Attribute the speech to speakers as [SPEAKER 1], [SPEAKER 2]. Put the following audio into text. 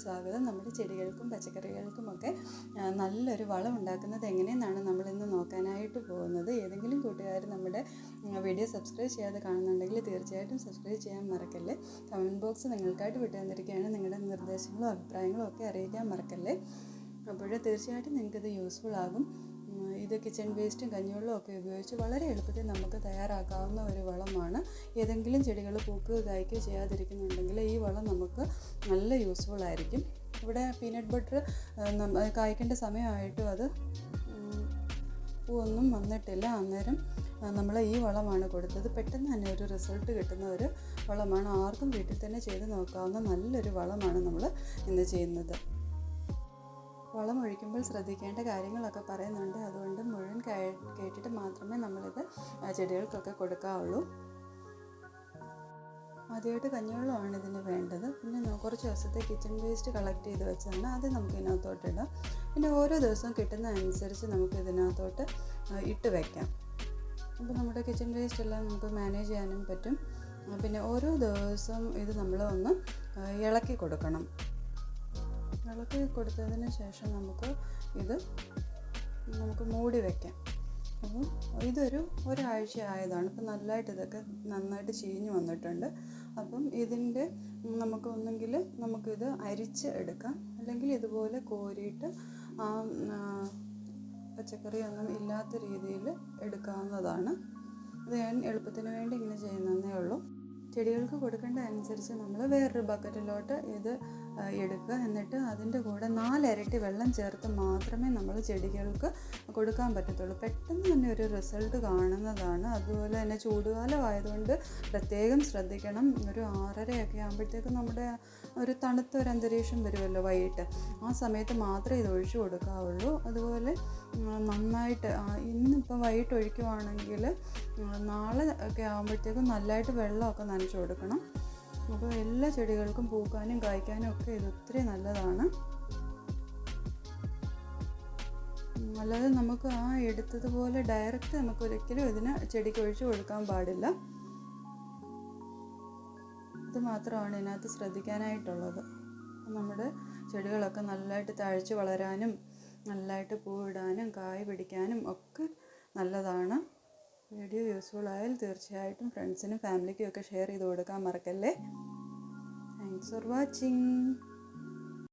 [SPEAKER 1] സ്വാഗതം. നമ്മുടെ ചെടികൾക്കും പച്ചക്കറികൾക്കുമൊക്കെ നല്ലൊരു വളം ഉണ്ടാക്കുന്നത് എങ്ങനെയെന്നാണ് നമ്മളിന്ന് നോക്കാനായിട്ട് പോകുന്നത്. ഏതെങ്കിലും കൂട്ടുകാർ നമ്മുടെ വീഡിയോ സബ്സ്ക്രൈബ് ചെയ്യാതെ കാണുന്നുണ്ടെങ്കിൽ തീർച്ചയായിട്ടും സബ്സ്ക്രൈബ് ചെയ്യാൻ മറക്കല്ലേ. കമൻറ്റ് ബോക്സ് നിങ്ങൾക്കായിട്ട് വിട്ടു തന്നിരിക്കുകയാണ്. നിങ്ങളുടെ നിർദ്ദേശങ്ങളും അഭിപ്രായങ്ങളും ഒക്കെ അറിയിക്കാൻ മറക്കല്ലേ. അപ്പോൾ തീർച്ചയായിട്ടും നിങ്ങൾക്കിത് യൂസ്ഫുൾ ആകും. ഇത് കിച്ചൺ വേസ്റ്റും കഞ്ഞിവെള്ളവും ഒക്കെ ഉപയോഗിച്ച് വളരെ എളുപ്പത്തിൽ നമുക്ക് തയ്യാറാക്കാവുന്ന ഒരു വളമാണ്. ഏതെങ്കിലും ചെടികൾ പൂക്കുകയോ കായ്ക്കുകയോ ചെയ്യാതിരിക്കുന്നുണ്ടെങ്കിൽ ഈ വളം നമുക്ക് നല്ല യൂസ്ഫുൾ ആയിരിക്കും. ഇവിടെ പീനട്ട് ബട്ടർ കായ്ക്കേണ്ട സമയമായിട്ടും അത് പൂവൊന്നും വന്നിട്ടില്ല. അന്നേരം നമ്മൾ ഈ വളമാണ് കൊടുത്തത്. പെട്ടെന്ന് തന്നെ ഒരു റിസൾട്ട് കിട്ടുന്ന ഒരു വളമാണ്. ആർക്കും വീട്ടിൽ തന്നെ ചെയ്ത് നോക്കാവുന്ന നല്ലൊരു വളമാണ് നമ്മൾ ഇന്ന് ചെയ്യുന്നത്. വളം ഒഴിക്കുമ്പോൾ ശ്രദ്ധിക്കേണ്ട കാര്യങ്ങളൊക്കെ പറയുന്നുണ്ട്. അതുകൊണ്ട് മുഴുവൻ കേട്ടിട്ട് മാത്രമേ നമ്മളിത് ചെടികൾക്കൊക്കെ കൊടുക്കാവുള്ളൂ. ആദ്യമായിട്ട് കഞ്ഞിവെള്ളമാണ് ഇതിന് വേണ്ടത്. പിന്നെ കുറച്ച് ദിവസത്തെ കിച്ചൺ വേസ്റ്റ് കളക്ട് ചെയ്ത് വെച്ചാണ് അത് നമുക്ക് ഇതിനകത്തോട്ടിടാം. പിന്നെ ഓരോ ദിവസവും കിട്ടുന്ന അനുസരിച്ച് നമുക്ക് ഇതിനകത്തോട്ട് ഇട്ട് വയ്ക്കാം. അപ്പോൾ നമ്മുടെ കിച്ചൺ വേസ്റ്റ് എല്ലാം നമുക്ക് മാനേജ് ചെയ്യാനും പറ്റും. പിന്നെ ഓരോ ദിവസവും ഇത് നമ്മൾ ഒന്ന് ഇളക്കി കൊടുക്കണം. ഇളക്കി കൊടുത്തതിന് ശേഷം നമുക്ക് മൂടി വയ്ക്കാം. അപ്പം ഒരാഴ്ച ആയതാണ്. ഇപ്പം നന്നായിട്ട് ചീഞ്ഞ് വന്നിട്ടുണ്ട്. അപ്പം ഇതിൻ്റെ നമുക്കിത് അരിച്ച് എടുക്കാം, അല്ലെങ്കിൽ ഇതുപോലെ കോരിയിട്ട് പച്ചക്കറിയൊന്നും ഇല്ലാത്ത രീതിയിൽ എടുക്കാവുന്നതാണ്. ഇത് ഞാൻ എളുപ്പത്തിന് വേണ്ടി ഇങ്ങനെ ചെയ്യുന്നതേ ഉള്ളൂ. ചെടികൾക്ക് കൊടുക്കേണ്ട അനുസരിച്ച് നമ്മൾ വേറൊരു ബക്കറ്റിലോട്ട് ഇത് എടുക്കുക. എന്നിട്ട് അതിൻ്റെ കൂടെ 4 ഇരട്ടി വെള്ളം ചേർത്ത് മാത്രമേ നമ്മൾ ചെടികൾക്ക് കൊടുക്കാൻ പറ്റത്തുള്ളൂ. പെട്ടെന്ന് തന്നെ ഒരു റിസൾട്ട് കാണുന്നതാണ്. അതുപോലെ തന്നെ ചൂടുകാലം ആയതുകൊണ്ട് പ്രത്യേകം ശ്രദ്ധിക്കണം. ഒരു 6:30 ആകുമ്പോഴത്തേക്കും നമ്മുടെ ഒരു തണുത്ത ഒരു അന്തരീക്ഷം വരുമല്ലോ വൈകിട്ട്. ആ സമയത്ത് മാത്രമേ ഇത് ഒഴിച്ചു കൊടുക്കാവുള്ളൂ. അതുപോലെ നന്നായിട്ട് ഇന്നിപ്പം വൈകിട്ട് ഒഴിക്കുവാണെങ്കിൽ നാളെ ഒക്കെ ആകുമ്പോഴത്തേക്കും നല്ലതായിട്ട് വെള്ളമൊക്കെ നനച്ചു കൊടുക്കണം. അപ്പോൾ എല്ലാ ചെടികൾക്കും പൂക്കാനും കായ്ക്കാനും ഒക്കെ ഇത് ഒത്തിരി നല്ലതാണ്. അല്ലാതെ നമുക്ക് എടുത്തതുപോലെ ഡയറക്റ്റ് നമുക്ക് ഒരിക്കലും ഇതിന് ചെടിക്ക് ഒഴിച്ചു കൊടുക്കാൻ പാടില്ല. ഇത് മാത്രമാണ് ഇതിനകത്ത് ശ്രദ്ധിക്കാനായിട്ടുള്ളത്. നമ്മുടെ ചെടികളൊക്കെ നല്ലതായിട്ട് തഴച്ച് വളരാനും നല്ലതായിട്ട് പൂവിടാനും കായ് പിടിക്കാനും ഒക്കെ നല്ലതാണ്. വീഡിയോ യൂസ്ഫുൾ ആയാൽ തീർച്ചയായിട്ടും ഫ്രണ്ട്സിനും ഫാമിലിക്കും ഒക്കെ ഷെയർ ചെയ്ത് കൊടുക്കാൻ മറക്കല്ലേ. Thanks for watching.